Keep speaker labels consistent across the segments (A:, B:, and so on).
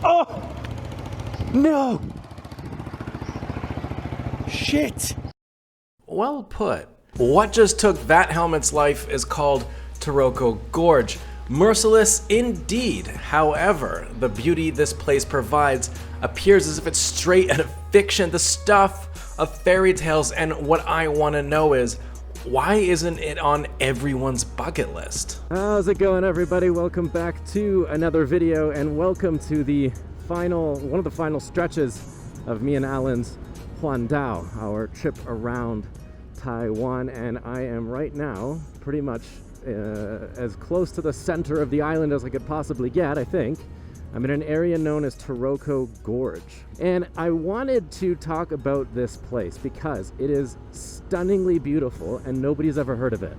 A: Oh! No! Shit!
B: Well put. What just took that helmet's life is called Taroko Gorge. Merciless indeed. However, the beauty this place provides appears as if it's straight out of fiction, the stuff of fairy tales, and what I want to know is, why isn't it on everyone's bucket list?
C: How's it going, everybody? Welcome back to another video, and welcome to the one of the final stretches of me and Allan's Huandao, our trip around Taiwan. And I am right now pretty much as close to the center of the island as I could possibly get, I think. I'm in an area known as Taroko Gorge. And I wanted to talk about this place because it is stunningly beautiful and nobody's ever heard of it,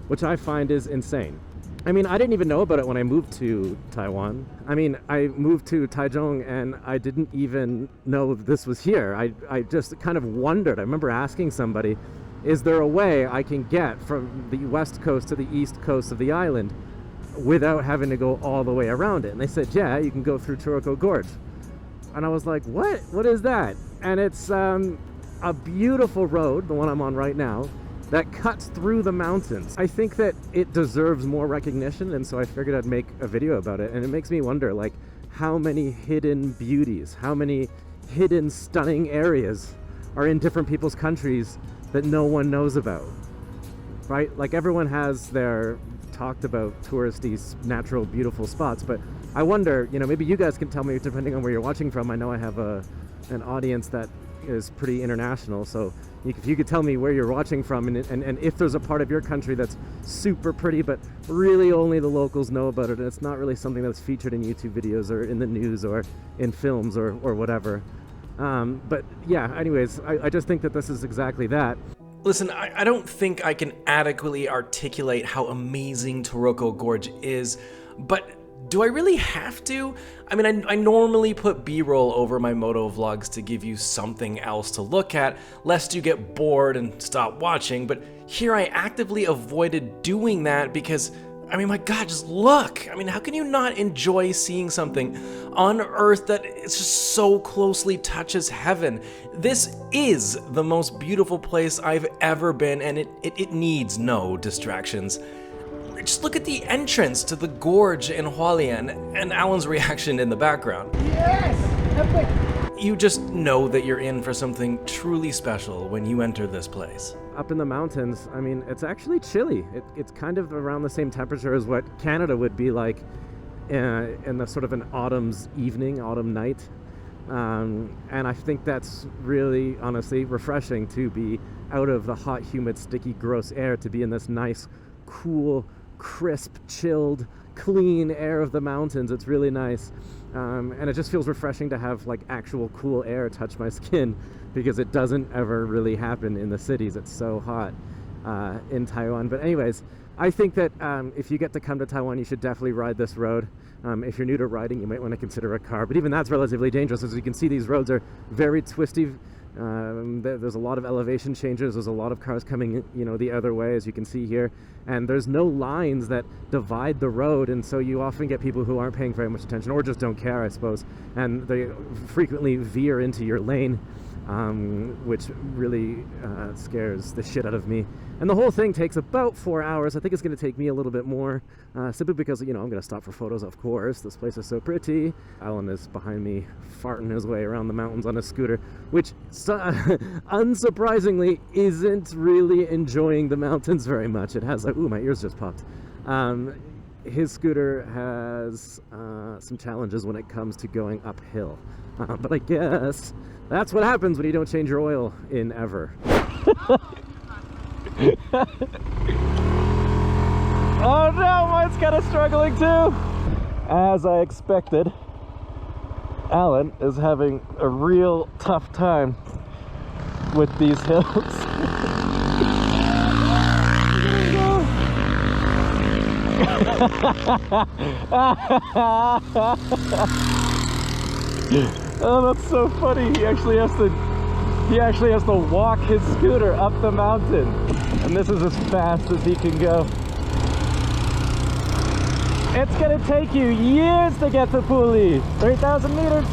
C: which I find is insane. I mean, I didn't even know about it when I moved to Taiwan. I mean, I moved to Taichung and I didn't even know this was here. I just kind of wondered. I remember asking somebody, is there a way I can get from the west coast to the east coast of the island without having to go all the way around it? And they said, yeah, you can go through Taroko Gorge. And I was like, what? What is that? And it's a beautiful road, the one I'm on right now, that cuts through the mountains. I think that it deserves more recognition, and so I figured I'd make a video about it. And it makes me wonder, like, how many hidden beauties, how many hidden stunning areas are in different people's countries that no one knows about, right? Like, everyone has their talked about touristy, natural, beautiful spots, but I wonder, you know, maybe you guys can tell me, depending on where you're watching from. I know I have an audience that is pretty international, so if you could tell me where you're watching from, and if there's a part of your country that's super pretty, but really only the locals know about it, and it's not really something that's featured in YouTube videos or in the news or in films or whatever. But yeah, anyways, I just think that this is exactly that.
B: Listen, I don't think I can adequately articulate how amazing Taroko Gorge is, but do I really have to? I mean, I normally put B-roll over my moto vlogs to give you something else to look at, lest you get bored and stop watching, but here I actively avoided doing that because, I mean, my God, just look. I mean, how can you not enjoy seeing something on Earth that it's just so closely touches heaven? This is the most beautiful place I've ever been, and it needs no distractions. Just look at the entrance to the gorge in Hualien and Allan's reaction in the background.
A: Yes! Epic!
B: You just know that you're in for something truly special when you enter this place.
C: Up in the mountains, I mean, it's actually chilly. It's kind of around the same temperature as what Canada would be like in the sort of an autumn night. And I think that's really, honestly, refreshing to be out of the hot, humid, sticky, gross air, to be in this nice, cool, crisp, chilled, clean air of the mountains. It's really nice. And it just feels refreshing to have like actual cool air touch my skin, because it doesn't ever really happen in the cities. It's so hot in Taiwan. But anyways, I think that if you get to come to Taiwan, you should definitely ride this road. If you're new to riding, you might want to consider a car, but even that's relatively dangerous. As you can see, these roads are very twisty. There's a lot of elevation changes. There's a lot of cars coming, you know, the other way, as you can see here, and there's no lines that divide the road, and so you often get people who aren't paying very much attention, or just don't care, I suppose, and they frequently veer into your lane, which really scares the shit out of me. And the whole thing takes about 4 hours. I think it's going to take me a little bit more, simply because, you know, I'm going to stop for photos, of course. This place is so pretty. Allan is behind me farting his way around the mountains on a scooter, which unsurprisingly isn't really enjoying the mountains very much. It has like, ooh, my ears just popped. His scooter has some challenges when it comes to going uphill. But I guess that's what happens when you don't change your oil in ever. Oh no, mine's kind of struggling too. As I expected, Allan is having a real tough time with these hills. Oh, that's so funny. He actually has to walk his scooter up the mountain, and this is as fast as he can go. It's gonna take you years to get to Puli. 3,000 meters.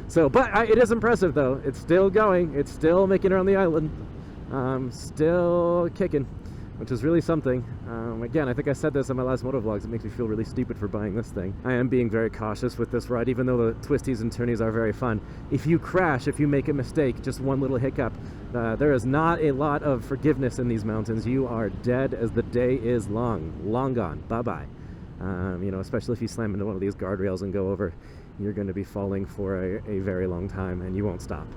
C: So, but it is impressive though. It's still going. It's still making it around the island. Still kicking, which is really something. Again, I think I said this on my last motovlogs. It makes me feel really stupid for buying this thing. I am being very cautious with this ride, even though the twisties and turnies are very fun. If you crash, if you make a mistake, just one little hiccup, there is not a lot of forgiveness in these mountains. You are dead as the day is long. Long gone. Bye-bye. You know, especially if you slam into one of these guardrails and go over, you're going to be falling for a very long time and you won't stop.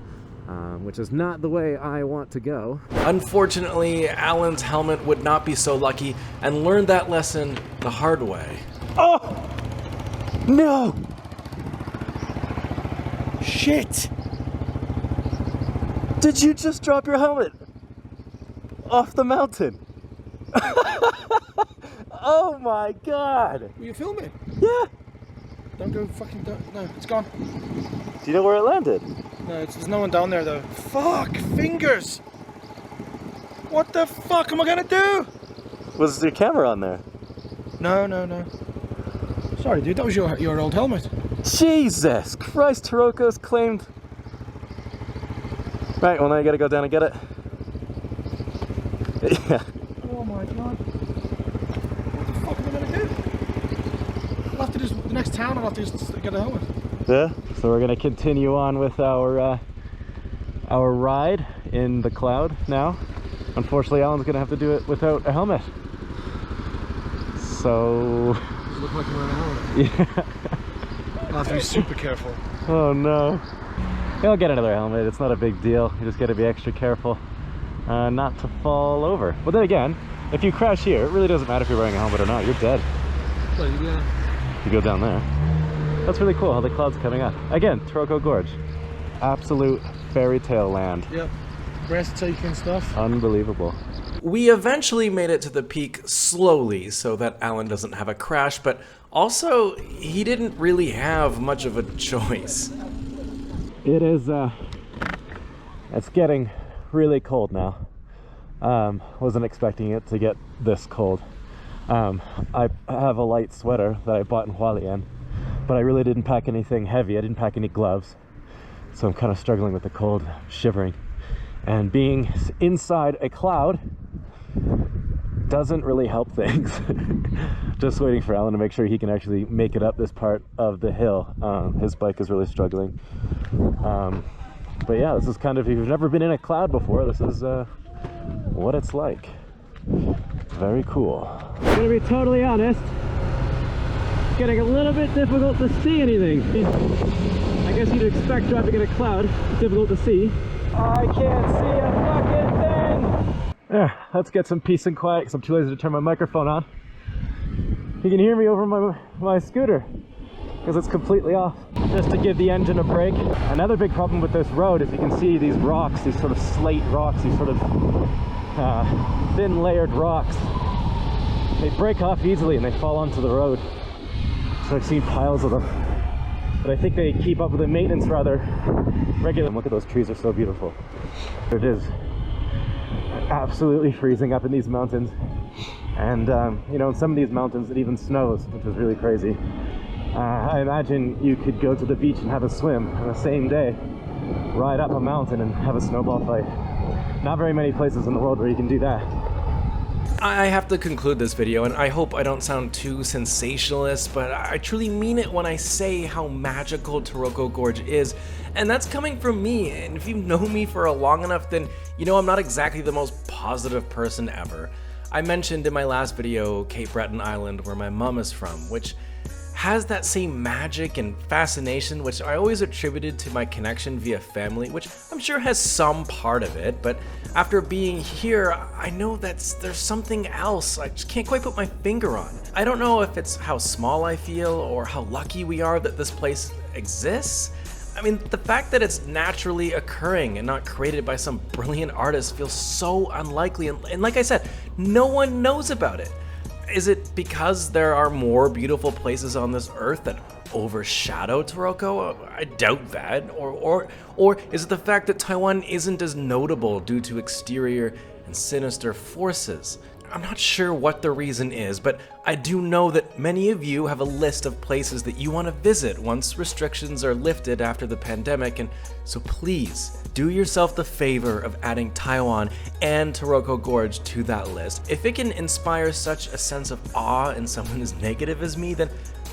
C: Which is not the way I want to go.
B: Unfortunately, Allan's helmet would not be so lucky and learned that lesson the hard way.
A: Oh! No! Shit! Did you just drop your helmet? Off the mountain? Oh my god!
D: Were you filming?
A: Yeah!
D: Don't go fucking down. No, it's gone.
A: Do you know where it landed?
D: No, there's no one down there though. Fuck! Fingers! What the fuck am I gonna do?
A: Was your camera on there?
D: No, no, no. Sorry dude, that was your old helmet.
A: Jesus Christ, Taroko's claimed. Right, well now you gotta go down and get it. Yeah.
D: Oh my god. What the fuck am I gonna do? I'll have to just, the next town I'll have to just get a helmet.
C: Yeah, so we're gonna continue on with our ride in the cloud now. Unfortunately, Alan's gonna have to do it without a helmet. So...
D: Does it look like I'm wearing a helmet?
C: Yeah.
D: I'll have to be super careful.
C: Oh no. He'll get another helmet, it's not a big deal. You just gotta be extra careful not to fall over. But then again, if you crash here, it really doesn't matter if you're wearing a helmet or not, you're dead.
D: Well, yeah.
C: You go down there. That's really cool how the cloud's coming up. Again, Taroko Gorge. Absolute fairy tale land.
D: Yep. Breathtaking stuff.
C: Unbelievable.
B: We eventually made it to the peak slowly so that Allan doesn't have a crash, but also he didn't really have much of a choice.
C: It is, it's getting really cold now. Wasn't expecting it to get this cold. I have a light sweater that I bought in Hualien, but I really didn't pack anything heavy. I didn't pack any gloves. So I'm kind of struggling with the cold, shivering. And being inside a cloud doesn't really help things. Just waiting for Allan to make sure he can actually make it up this part of the hill. His bike is really struggling. But yeah, this is kind of, if you've never been in a cloud before, this is what it's like. Very cool. I'm gonna be totally honest, it's getting a little bit difficult to see anything. I guess you'd expect driving in a cloud, it's difficult to see. I can't see a fucking thing! There, let's get some peace and quiet because I'm too lazy to turn my microphone on. You can hear me over my scooter because it's completely off. Just to give the engine a break. Another big problem with this road is you can see these rocks, these sort of slate rocks, these sort of thin layered rocks. They break off easily and they fall onto the road. So I've seen piles of them. But I think they keep up with the maintenance rather regularly. Look at those trees, are so beautiful. It is absolutely freezing up in these mountains. And you know, in some of these mountains it even snows, which is really crazy. I imagine you could go to the beach and have a swim on the same day, ride up a mountain and have a snowball fight. Not very many places in the world where you can do that.
B: I have to conclude this video, and I hope I don't sound too sensationalist, but I truly mean it when I say how magical Taroko Gorge is, and that's coming from me. And if you know me for a long enough, then you know I'm not exactly the most positive person ever. I mentioned in my last video Cape Breton Island, where my mom is from, which has that same magic and fascination which I always attributed to my connection via family, which I'm sure has some part of it, but after being here, I know that there's something else I just can't quite put my finger on. I don't know if it's how small I feel or how lucky we are that this place exists. I mean, the fact that it's naturally occurring and not created by some brilliant artist feels so unlikely, and like I said, no one knows about it. Is it because there are more beautiful places on this earth that overshadow Taroko? I doubt that. Or is it the fact that Taiwan isn't as notable due to exterior and sinister forces? I'm not sure what the reason is, but I do know that many of you have a list of places that you want to visit once restrictions are lifted after the pandemic, and so please do yourself the favor of adding Taiwan and Taroko Gorge to that list. If it can inspire such a sense of awe in someone as negative as me, then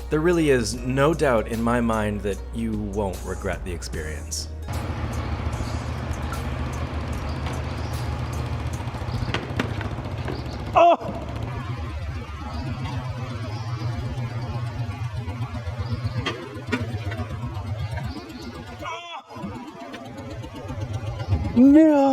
B: there really is no doubt in my mind that you won't regret the experience.
A: Oh! No!